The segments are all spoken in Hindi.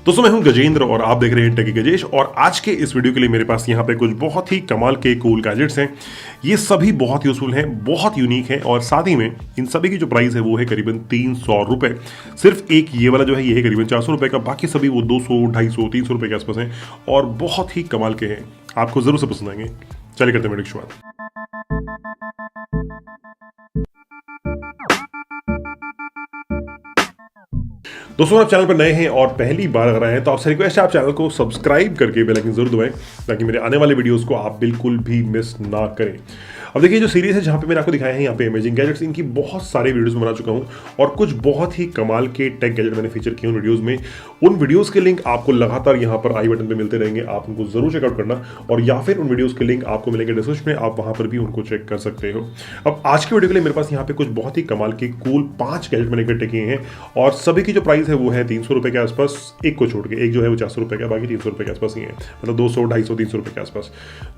दोस्तों मैं हूं गजेंद्र और आप देख रहे हैं टेकी गजेश। और आज के इस वीडियो के लिए मेरे पास यहाँ पे कुछ बहुत ही कमाल के कूल गैजेट्स हैं। ये सभी बहुत यूजफुल हैं, बहुत यूनिक हैं और साथ ही में इन सभी की जो प्राइस है वो है करीबन 300 रुपये। सिर्फ एक ये वाला जो है ये है करीबन 400 रुपये का, बाकी सभी वो 200, 250, 300 रुपये के आसपास हैं और बहुत ही कमाल के हैं। आपको जरूर से पसंद आएंगे। चलिए करते हैं वीडियो की शुरुआत। दोस्तों आप चैनल पर नए हैं और पहली बार अगर आए हैं तो आपसे रिक्वेस्ट है आप चैनल को सब्सक्राइब करके बेल आइकन जरूर दबाएं ताकि मेरे आने वाले वीडियोस को आप बिल्कुल भी मिस ना करें। अब देखिए जो सीरीज है जहाँ पे मैंने आपको दिखाया है यहाँ पे अमेजिंग गैजेट्स, इनकी बहुत सारे वीडियोस बना चुका हूँ और कुछ बहुत ही कमाल के टेक गैजेट मैंने फीचर किए उन वीडियोस में। उन वीडियोस के लिंक आपको लगातार यहाँ पर आई बटन पे मिलते रहेंगे, आप उनको जरूर चेकआउट करना और या फिर उन वीडियोस के लिंक आपको मिलेंगे डिस्क्रिप्शन में, आप वहाँ पर भी उनको चेक कर सकते हो। अब आज के वीडियो के लिए मेरे पास यहाँ पे कुछ बहुत ही कमाल के कूल 5 गैजेट मैंने इकट्ठे किए हैं और सभी की जो प्राइस है वो है 300 रुपये के आसपास, एक को छोड़ के। एक जो है वो 400 रुपये का, बाकी 300 रुपये के आसपास ही है, मतलब 200, 250, 300 रुपये के आसपास।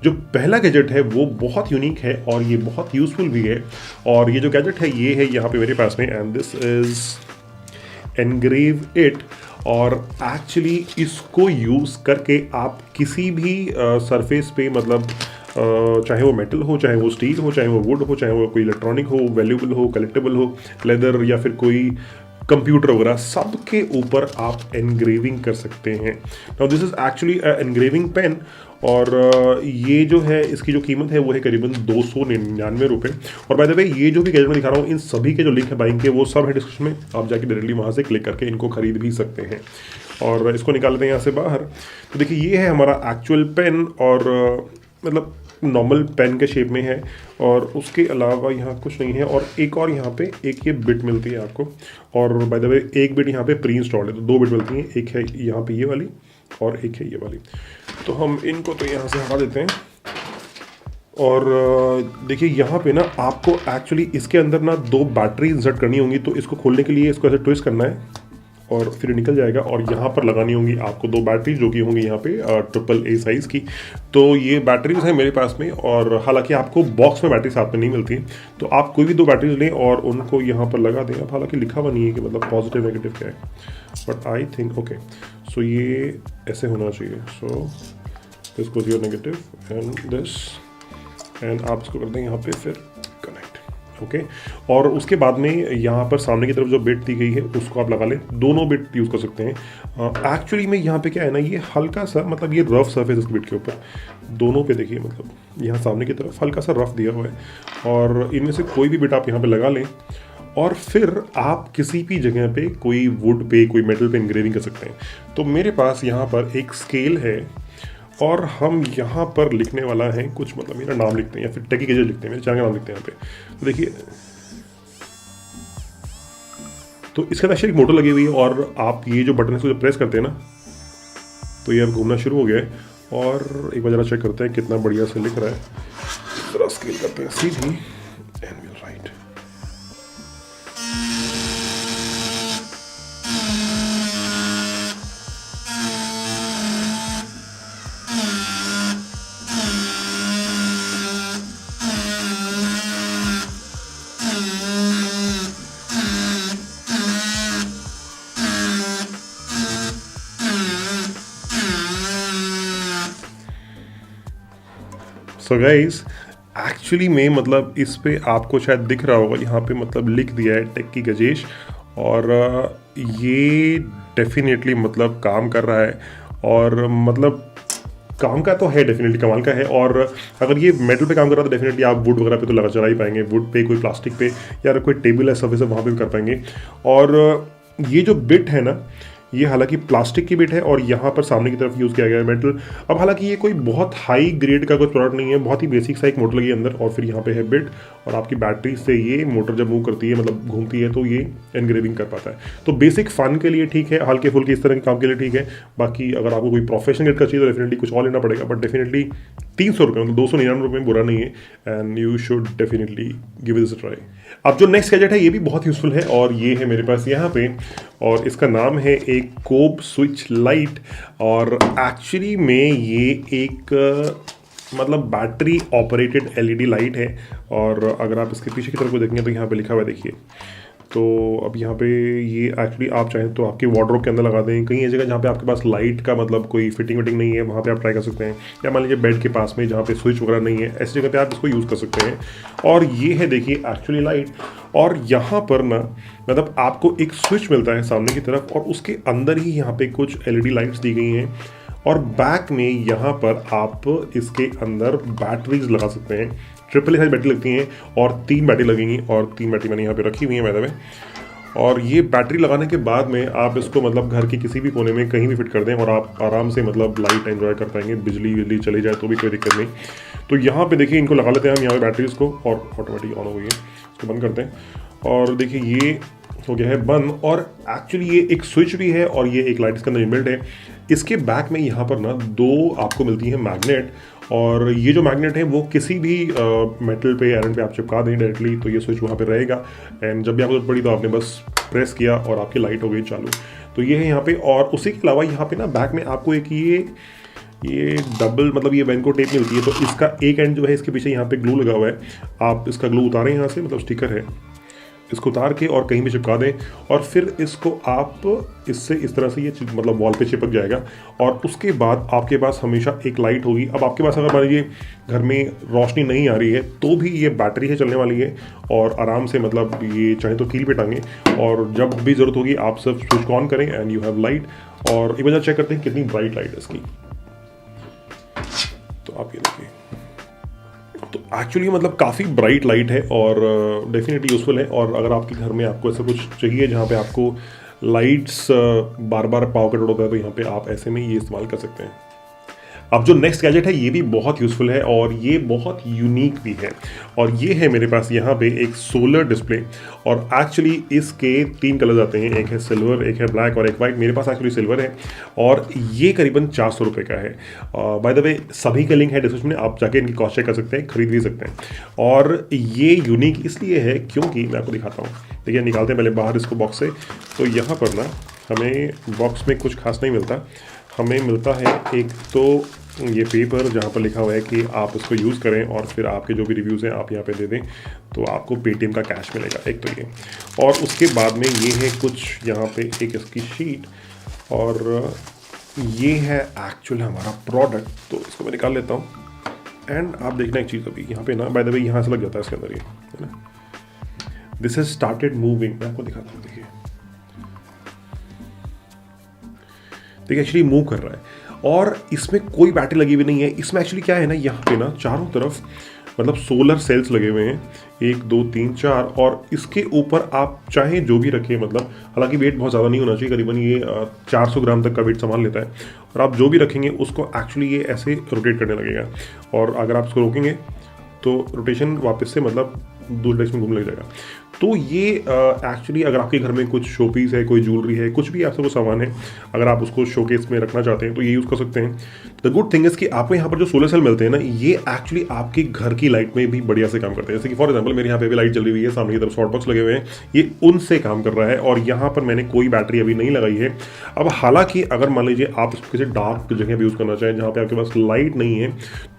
जो पहला गैजेट है वो बहुत यूनिक है और ये बहुत यूजफुल भी है। और ये जो गैजेट है ये है यहाँ पे मेरे पास में, and this is engrave it. और एक्चुअली इसको यूज करके आप किसी भी सरफेस पे, मतलब चाहे वो मेटल हो, चाहे वो स्टील हो, चाहे वो वुड हो, चाहे वो कोई इलेक्ट्रॉनिक हो, वैल्यूएबल हो, कलेक्टेबल हो, लेदर या फिर कोई कंप्यूटर वगैरह, सब के ऊपर आप एनग्रेविंग कर सकते हैं। Now this is actually engraving pen और ये जो है इसकी जो कीमत है वो है करीबन 299 रुपये। और बाय द वे ये जो भी गैजेट मैं दिखा रहा हूँ इन सभी के जो लिंक है बाइंग के वो सब है डिस्क्रिप्शन में, आप जाके डायरेक्टली वहाँ से क्लिक करके इनको खरीद भी सकते हैं। और इसको निकाल लेते हैं यहाँ से बाहर। तो देखिए ये है हमारा एक्चुअल पेन और मतलब नॉर्मल पेन के शेप में है और उसके अलावा यहाँ कुछ नहीं है। और एक और यहाँ पे एक ये बिट मिलती है आपको, और बाय द वे एक बिट यहाँ पे प्री इंस्टॉल्ड है, तो 2 बिट मिलती हैं, एक है यहाँ पे ये वाली और एक है ये वाली। तो हम इनको तो यहाँ से हटा देते हैं। और देखिए यहाँ पे ना आपको एक्चुअली इसके अंदर ना 2 बैटरी इंसर्ट करनी होंगी, तो इसको खोलने के लिए इसको ऐसे ट्विस्ट करना है और फिर निकल जाएगा। और यहाँ पर लगानी होंगी आपको 2 बैटरी जो कि होंगी यहाँ पे AAA साइज़ की। तो ये बैटरीज हैं मेरे पास में, और हालांकि आपको बॉक्स में बैटरी साथ में नहीं मिलती, तो आप कोई भी 2 बैटरीज लें और उनको यहाँ पर लगा दें। अब हालांकि लिखा हुआ नहीं है कि मतलब पॉजिटिव नेगेटिव क्या है, बट आई थिंक ओके। सो ये ऐसे होना चाहिए। So this goes your negative and this, and आप इसको कर दें यहाँ पे फिर कनेक्ट, ओके। और उसके बाद में यहाँ पर सामने की तरफ जो बिट दी गई है उसको आप लगा लें, दोनों बिट यूज़ कर सकते हैं। एक्चुअली में यहाँ पे क्या है ना, ये हल्का सा, मतलब ये रफ सरफेस इस बिट के ऊपर दोनों पे देखिए, मतलब यहाँ सामने की तरफ हल्का सा रफ दिया हुआ है और इनमें से कोई भी बिट आप यहाँ पे लगा लें और फिर आप किसी भी जगह पे कोई वुड पे, कोई मेटल पे इंग्रेविंग कर सकते हैं। तो मेरे पास यहाँ पर एक स्केल है और हम यहाँ पर लिखने वाला है कुछ, मतलब मेरा नाम लिखते हैं या फिर टेकी गजेट लिखते हैं, मेरे चैनल का नाम लिखते हैं यहाँ पे। तो देखिए, तो इसके अंदर एक मोटर लगी हुई है और आप ये जो बटन है इसको प्रेस करते हैं ना, तो ये अब घूमना शुरू हो गया है। और एक बार जरा चेक करते हैं कितना बढ़िया से लिख रहा है। जरा स्केल करते हैं सीधी and will write. So guys actually में मतलब इस पे आपको शायद दिख रहा होगा, यहाँ पे मतलब लिख दिया है टेकी गजेश, और ये डेफिनेटली मतलब काम कर रहा है और मतलब काम का तो है, डेफिनेटली कमाल का है। और अगर ये मेटल पे काम कर रहा है तो डेफिनेटली आप वुड वगैरह पे तो लगा चला ही पाएंगे, वुड पे, कोई प्लास्टिक पे या कोई टेबल है सर्फेस है वहाँ पे भी कर पाएंगे। और ये जो बिट है ना, ये हालांकि प्लास्टिक की बिट है और यहाँ पर सामने की तरफ यूज़ किया गया है मेटल। अब हालांकि ये कोई बहुत हाई ग्रेड का कोई प्रोडक्ट नहीं है, बहुत ही बेसिक सा एक मोटर लगी है अंदर और फिर यहाँ पे है बिट, और आपकी बैटरी से ये मोटर जब मूव करती है, मतलब घूमती है, तो ये एनग्रेविंग कर पाता है। तो बेसिक फन के लिए ठीक है, हल्के फुल्के इस तरह के काम के लिए ठीक है। बाकी अगर आपको कोई प्रोफेशनल ग्रेड का चाहिए तो डेफिनेटली कुछ और लेना पड़ेगा, बट डेफिनेटली 300 रुपये, मतलब 299 रुपये में बुरा नहीं है, and you should definitely give it a try. अब जो नेक्स्ट गैजेट है ये भी बहुत यूजफुल है और ये है मेरे पास यहाँ पे, और इसका नाम है एक कोब स्विच लाइट। और एक्चुअली में ये एक मतलब बैटरी ऑपरेटेड एलईडी लाइट है। और अगर आप इसके पीछे की तरफ को देखेंगे तो यहाँ पे लिखा हुआ है, देखिए, तो अब यहाँ पे ये एक्चुअली आप चाहें तो आपके वार्डरोब के अंदर लगा दें, कहीं ऐसी जगह जहाँ पे आपके पास लाइट का मतलब कोई फिटिंग विटिंग नहीं है वहाँ पे आप ट्राई कर सकते हैं, या मान लीजिए बेड के पास में जहाँ पे स्विच वगैरह नहीं है ऐसी जगह पे आप इसको यूज़ कर सकते हैं। और ये है देखिए एक्चुअली लाइट, और यहाँ पर ना मतलब आपको एक स्विच मिलता है सामने की तरफ, और उसके अंदर ही यहाँ पे कुछ LED लाइट्स दी गई हैं, और बैक में यहाँ पर आप इसके अंदर बैटरीज लगा सकते हैं। ट्रिपल साइज बैटरी लगती हैं और 3 बैटरी लगेंगी, और 3 बैटरी मैंने यहाँ पे रखी हुई है मैदान में। और ये बैटरी लगाने के बाद में आप इसको मतलब घर के किसी भी कोने में कहीं भी फिट कर दें और आप आराम से मतलब लाइट एंजॉय कर पाएंगे, बिजली चली जाए तो भी कोई दिक्कत नहीं। तो यहाँ पे देखिए इनको लगा लेते हैं हम यहाँ पे बैटरीज को, और ऑटोमेटिक ऑन हो गई है, इसको बंद करते हैं। और देखिए ये हो गया है बंद, और एक्चुअली ये एक स्विच भी है और ये एक लाइट इसके अंदर इनबिल्ट है। इसके बैक में यहाँ पर ना 2 आपको मिलती है मैग्नेट, और ये जो मैग्नेट है वो किसी भी मेटल पे आयरन पे आप चिपका दें डायरेक्टली, तो ये स्विच वहाँ पे रहेगा, एंड जब भी आपको जरूरत पड़ी तो आपने बस प्रेस किया और आपकी लाइट हो गई चालू। तो ये है यहाँ पे। और उसी के अलावा यहाँ पे ना बैक में आपको एक ये डबल मतलब ये वेनको टेप मिलती है, तो इसका एक एंड जो है इसके पीछे यहाँ पे ग्लू लगा हुआ है, आप इसका ग्लू उतारें यहाँ से, मतलब स्टिकर है, इसको उतार के और कहीं भी चिपका दें, और फिर इसको आप इससे इस तरह से ये मतलब वॉल पे चिपक जाएगा, और उसके बाद आपके पास हमेशा एक लाइट होगी। अब आपके पास अगर मान लीजिए घर में रोशनी नहीं आ रही है तो भी ये बैटरी है चलने वाली है, और आराम से मतलब ये चाहे तो कील पे टांगे, और जब भी ज़रूरत होगी आप सिर्फ स्विच ऑन करें एंड यू हैव लाइट। और एक बार चेक करते हैं कितनी ब्राइट लाइट है इसकी। तो आप ये देखिए, तो एक्चुअली मतलब काफ़ी ब्राइट लाइट है और डेफिनेटली यूज़फुल है। और अगर आपके घर में आपको ऐसा कुछ चाहिए जहाँ पे आपको लाइट्स बार बार पावर कट होता है, तो यहाँ पे आप ऐसे में ये इस्तेमाल कर सकते हैं। अब जो नेक्स्ट गैजेट है ये भी बहुत यूज़फुल है और ये बहुत यूनिक भी है, और ये है मेरे पास यहाँ पे एक सोलर डिस्प्ले। और एक्चुअली इसके 3 कलर्स आते हैं, एक है सिल्वर, एक है ब्लैक और एक वाइट। मेरे पास एक्चुअली सिल्वर है और ये करीबन 400 रुपये का है। बाय द वे सभी का लिंक है डिस्क्रिप्शन में, आप जाके इनकी कॉस्ट चेक कर सकते हैं, खरीद भी सकते हैं। और ये यूनिक इसलिए है क्योंकि मैं आपको दिखाता हूँ, देखिए निकालते हैं पहले बाहर इसको बॉक्स से। तो यहाँ पर ना हमें बॉक्स में कुछ खास नहीं मिलता, हमें मिलता है एक तो ये पेपर जहाँ पर लिखा हुआ है कि आप इसको यूज़ करें और फिर आपके जो भी रिव्यूज़ हैं आप यहाँ पे दे दें तो आपको पेटीएम का कैश मिलेगा, एक तो ये। और उसके बाद में ये है कुछ यहाँ पे एक इसकी शीट, और ये है एक्चुअल हमारा प्रोडक्ट। तो इसको मैं निकाल लेता हूँ, एंड आप देखना एक चीज़ अभी यहाँ पे ना, बाय द वे यहाँ से लग जाता है इसके अंदर ये, है ना, दिस हैज स्टार्टेड मूविंग। मैं आपको दिखाता हूँ, देखिए एक्चुअली मूव कर रहा है, और इसमें कोई बैटरी लगी हुई नहीं है। इसमें एक्चुअली क्या है ना, यहाँ पे ना चारों तरफ मतलब सोलर सेल्स लगे हुए हैं, 1 2 3 4, और इसके ऊपर आप चाहें जो भी रखें, मतलब हालांकि वेट बहुत ज़्यादा नहीं होना चाहिए, करीबन ये 400 ग्राम तक का वेट संभाल लेता है, और आप जो भी रखेंगे उसको एक्चुअली ये ऐसे रोटेट करने लगेगा, और अगर आप इसको रोकेंगे तो रोटेशन वापस से मतलब दूसरे डायरेक्शन में घूमने लग जाएगा। तो ये एक्चुअली अगर आपके घर में कुछ शोपीस है, कोई ज्वेलरी है, कुछ भी आपसे वो सामान है, अगर आप उसको शोकेस में रखना चाहते हैं तो ये यूज़ कर सकते हैं। द गुड थिंग इज़ कि आपको यहाँ पर जो सोलर सेल मिलते हैं ना, ये एक्चुअली आपके घर की लाइट में भी बढ़िया से काम करते हैं। जैसे कि फॉर एग्जांपल मेरे यहाँ पे भी लाइट जली हुई है, सामने की तरफ शॉर्ट बॉक्स लगे हुए हैं, ये उनसे काम कर रहा है, और यहाँ पर मैंने कोई बैटरी अभी नहीं लगाई है। अब हालांकि अगर मान लीजिए आप इसको किसी डार्क जगह पर यूज़ करना चाहें जहाँ पर आपके पास लाइट नहीं है,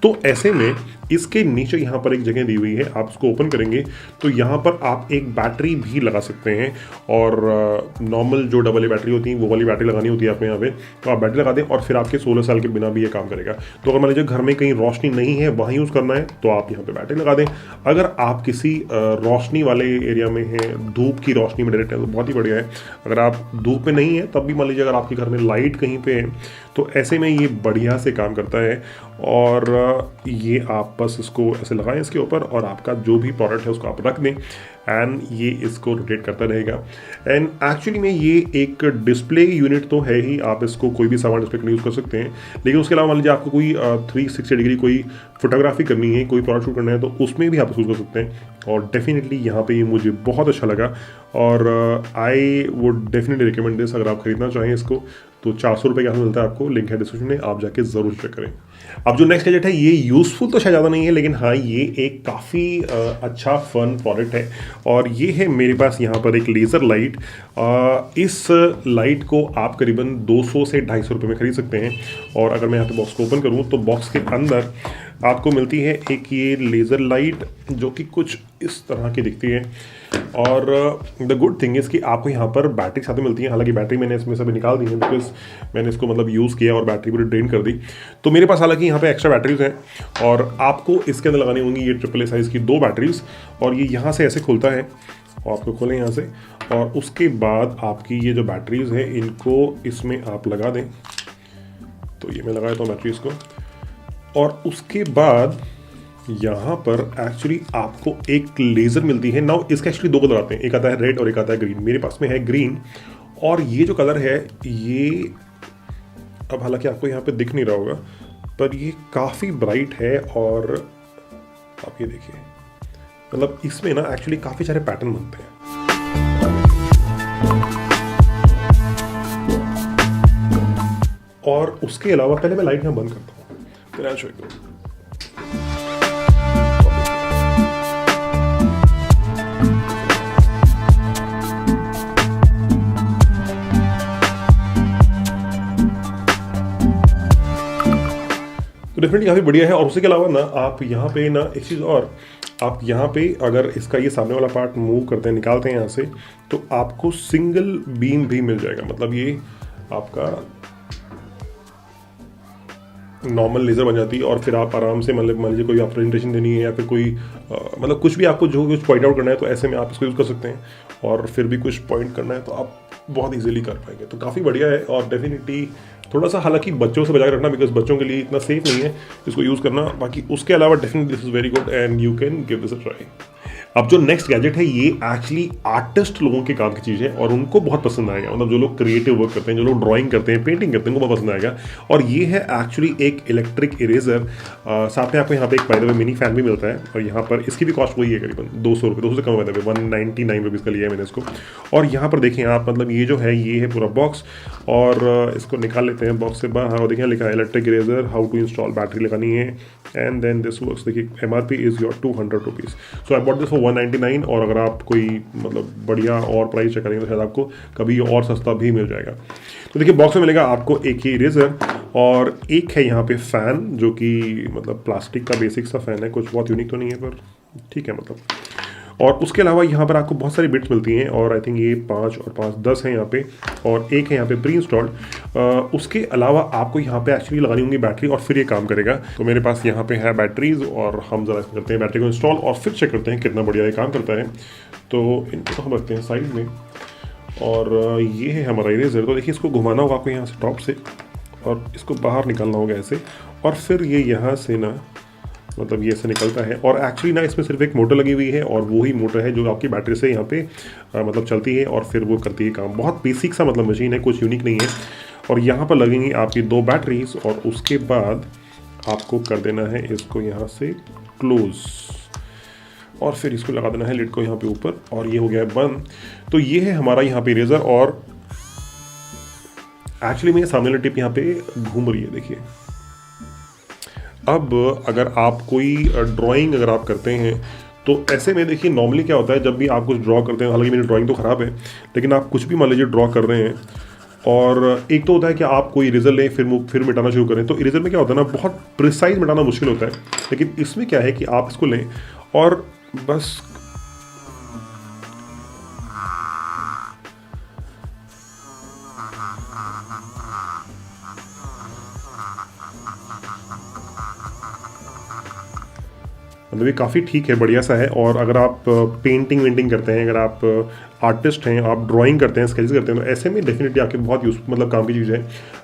तो ऐसे में इसके नीचे यहाँ पर एक जगह दी हुई है, आप इसको ओपन करेंगे तो यहाँ पर आप एक बैटरी भी लगा सकते हैं, और नॉर्मल जो डबल ए बैटरी होती है वो वाली बैटरी लगानी होती है आपको यहाँ पे, तो आप बैटरी लगा दें और फिर आपके सोलर सेल के बिना भी ये काम करेगा। तो अगर मान लीजिए घर में कहीं रोशनी नहीं है, वहाँ यूज़ करना है, तो आप यहाँ पे बैटरी लगा दें। अगर आप किसी रोशनी वाले एरिया में हैं, धूप की रोशनी में डायरेक्ट है, तो बहुत ही बढ़िया है। अगर आप धूप में नहीं है तब भी मान लीजिए अगर आपके घर में लाइट कहीं पे है, तो ऐसे में ये बढ़िया से काम करता है। और ये आप बस इसको ऐसे लगाएं इसके ऊपर, और आपका जो भी प्रोडक्ट है उसको आप रख दें, एंड ये इसको रोटेट करता रहेगा। एंड एक्चुअली में ये एक डिस्प्ले यूनिट तो है ही, आप इसको कोई भी सामान डिस्प्ले करने यूज़ कर सकते हैं, लेकिन उसके अलावा मान लीजिए आपको कोई 360 डिग्री कोई फोटोग्राफी करनी है, कोई प्रोडक्ट शूट करना है, तो उसमें भी आप इसको यूज़ कर सकते हैं। और डेफिनेटली यहाँ पे ये मुझे बहुत अच्छा लगा, और I would definitely recommend this. अगर आप खरीदना चाहें इसको तो 400 रुपये का मिलता है आपको, लिंक है डिस्क्रिप्शन में, आप जाके ज़रूर चेक करें। अब जो नेक्स्ट गैजेट है ये यूज़फुल तो शायद ज़्यादा नहीं है, लेकिन हाँ ये एक काफ़ी अच्छा फन प्रोडक्ट है। और ये है मेरे पास यहाँ पर एक लेज़र लाइट। इस लाइट को आप करीबन 200 से 250 रुपये में खरीद सकते हैं। और अगर मैं यहाँ पे बॉक्स को ओपन करूँ तो बॉक्स के अंदर आपको मिलती है एक ये लेज़र लाइट जो कि कुछ इस तरह की दिखती है। और द गुड थिंग इज़ कि आपको यहाँ पर बैटरी साथ में मिलती है। हालांकि बैटरी मैंने इसमें से निकाल दी है बिकॉज मैंने इसको मतलब यूज़ किया और बैटरी पूरी ड्रेन कर दी। तो मेरे पास हालांकि यहाँ पे एक्स्ट्रा बैटरीज हैं और आपको इसके अंदर लगानी होंगी ये AAA साइज़ की 2 बैटरीज। और ये यहाँ से ऐसे खुलता है और आपको खोलें यहाँ से, और उसके बाद आपकी ये जो बैटरीज है इनको इसमें आप लगा दें। तो ये मैं लगा देता हूँ बैटरीज को। और उसके बाद यहाँ पर एक्चुअली आपको एक लेज़र मिलती है। नाउ इसके एक्चुअली 2 कलर आते हैं, एक आता है रेड और एक आता है ग्रीन। मेरे पास में है ग्रीन। और ये जो कलर है ये अब हालांकि आपको यहाँ पे दिख नहीं रहा होगा पर ये काफ़ी ब्राइट है। और आप ये देखिए मतलब इसमें ना एक्चुअली काफ़ी सारे पैटर्न बनते हैं। और उसके अलावा पहले मैं लाइट यहाँ बंद करता हूँ फिर आई शो यू। तो डेफिनेटली काफ़ी बढ़िया है। और उसके अलावा ना आप यहाँ पे ना एक चीज़ और, आप यहाँ पे अगर इसका ये सामने वाला पार्ट मूव करते हैं निकालते हैं यहाँ से तो आपको सिंगल बीम भी मिल जाएगा। मतलब ये आपका नॉर्मल लेज़र बन जाती है और फिर आप आराम से मतलब मान लीजिए कोई आप प्रेजेंटेशन देनी है या फिर कोई मतलब कुछ भी आपको जो कुछ पॉइंट आउट करना है तो ऐसे में आप इसको यूज़ कर सकते हैं। और फिर भी कुछ पॉइंट करना है तो आप बहुत इजीली कर पाएंगे। तो काफ़ी बढ़िया है। और डेफिनेटली थोड़ा सा हालांकि बच्चों से बचा के रखना बिकॉज बच्चों के लिए इतना सेफ नहीं है इसको यूज़ करना। बाकी उसके अलावा definitely this is very good and you can give this a try. अब जो नेक्स्ट गैजेट है ये एक्चुअली आर्टिस्ट लोगों के काम की चीज़ है और उनको बहुत पसंद आएगा। मतलब जो लोग क्रिएटिव वर्क करते हैं, जो लोग ड्राइंग करते हैं, पेंटिंग करते हैं, उनको बहुत पसंद आएगा। और ये है एक्चुअली एक इलेक्ट्रिक इरेजर। साथ में आपको यहाँ पे एक by the way mini fan भी मिलता है। और यहाँ पर इसकी भी कॉस्ट वही है करीबन 200 रुपये, 200 से कम है, 199 रुपीज़ का लिया है मैंने इसको। और यहाँ पर देखें आप मतलब ये जो है ये है पूरा बॉक्स। और इसको निकाल लेते हैं बॉक्स से बाहर और देखिए लिखा है electric eraser, how to install, battery लगानी है एंड देन दिस वर्क्स। देखिए MRP is your 200 rupees. So I bought this for 199। और अगर आप कोई मतलब बढ़िया और प्राइस चेक करेंगे तो शायद आपको कभी और सस्ता भी मिल जाएगा। तो देखिए बॉक्स में मिलेगा आपको एक ही इरेजर और एक है यहाँ पे फ़ैन जो कि मतलब प्लास्टिक का बेसिक सा फ़ैन है, कुछ बहुत यूनिक तो नहीं है पर ठीक है मतलब। और उसके अलावा यहाँ पर आपको बहुत सारी बिट्स मिलती हैं और आई थिंक ये 5 और 5 10 हैं यहाँ पे और एक है यहाँ पे प्री इंस्टॉल्ड। उसके अलावा आपको यहाँ पे एक्चुअली लगानी होंगी बैटरी और फिर ये काम करेगा। तो मेरे पास यहाँ पे है बैटरीज और हम ज़रा इसमें करते हैं बैटरी को इंस्टॉल और फिर चेक करते हैं कितना बढ़िया ये काम करता है। तो इनको हम रखते हैं साइड में और ये है हमारा इरेजर। तो देखिए इसको घुमाना होगा आपको यहाँ से टॉप से और इसको बाहर निकालना होगा ऐसे और फिर ये यहाँ से ना मतलब ये ऐसे निकलता है। और एक्चुअली ना इसमें सिर्फ एक मोटर लगी हुई है और वही मोटर है जो आपकी बैटरी से यहाँ पे मतलब चलती है और फिर वो करती है काम। बहुत बेसिक सा मतलब मशीन है, कुछ यूनिक नहीं है। और यहाँ पर लगेंगी आपकी 2 बैटरीज और उसके बाद आपको कर देना है इसको यहाँ से क्लोज और फिर इसको लगा देना है लिड को यहाँ पे ऊपर और ये हो गया है बंद। तो ये है हमारा यहाँ पे इरेजर। और एक्चुअली मेरे सामने वाली टिप यहाँ पे घूम रही है देखिए। अब अगर आप कोई ड्राइंग अगर आप करते हैं तो ऐसे में देखिए नॉर्मली क्या होता है जब भी आप कुछ ड्रॉ करते हैं, हालांकि मेरी ड्राइंग तो ख़राब है लेकिन आप कुछ भी मान लीजिए ड्रॉ कर रहे हैं और एक तो होता है कि आप कोई इरेजर लें फिर मिटाना शुरू करें। तो इरेजर में क्या होता है ना बहुत प्रिसाइज मिटाना मुश्किल होता है, लेकिन इसमें क्या है कि आप इसको लें और बस मतलब ये काफ़ी ठीक है, बढ़िया सा है। और अगर आप पेंटिंग वेंटिंग करते हैं, अगर आप आर्टिस्ट हैं, आप ड्राइंग करते हैं, स्केचेस करते हैं तो ऐसे में डेफिनेटली आपके बहुत यूज मतलब काम की चीज़ है।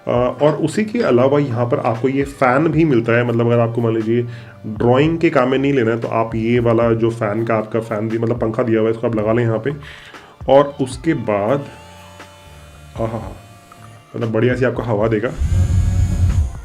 और उसी के अलावा यहाँ पर आपको ये फ़ैन भी मिलता है। मतलब अगर आपको मान लीजिए ड्राइंग के काम में नहीं लेना है तो आप ये वाला जो फ़ैन का आपका फ़ैन भी मतलब पंखा दिया हुआ है इसको आप लगा लें यहाँ पे। और उसके बाद मतलब बढ़िया सी आपको हवा देगा।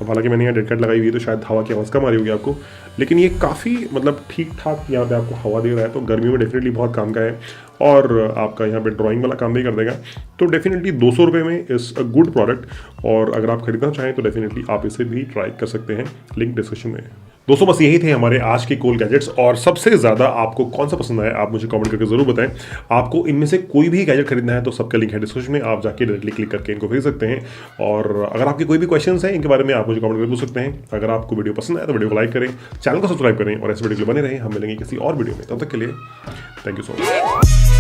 तो हालांकि मैंने यहाँ डेड कैट लगाई हुई है तो शायद हवा की आवाज़ कम आ रही होगी आपको, लेकिन ये काफ़ी मतलब ठीक ठाक यहाँ पे आपको हवा दे रहा है, तो गर्मियों में डेफिनेटली बहुत काम का है और आपका यहाँ पे ड्राइंग वाला काम भी कर देगा। तो डेफिनेटली 200 रुपये में इज़ अ गुड प्रोडक्ट, और अगर आप खरीदना चाहें तो डेफिनेटली आप इसे भी ट्राई कर सकते हैं, लिंक डिस्क्रिप्शन में। दोस्तों बस यही थे हमारे आज के कूल गैजेट्स, और सबसे ज़्यादा आपको कौन सा पसंद आया आप मुझे कमेंट करके ज़रूर बताएं। आपको इनमें से कोई भी गैजेट खरीदना है तो सबका लिंक है डिस्क्रिप्शन में, आप जाके डायरेक्टली क्लिक करके इनको खरीद सकते हैं। और अगर आपके कोई भी क्वेश्चंस हैं इनके बारे में आप मुझे कमेंट करके पूछ सकते हैं। अगर आपको वीडियो पसंद आए तो वीडियो को लाइक करें, चैनल को सब्सक्राइब करें और ऐसे वीडियो के लिए बने रहें। हम मिलेंगे किसी और वीडियो में, तब तक के लिए थैंक यू सो मच।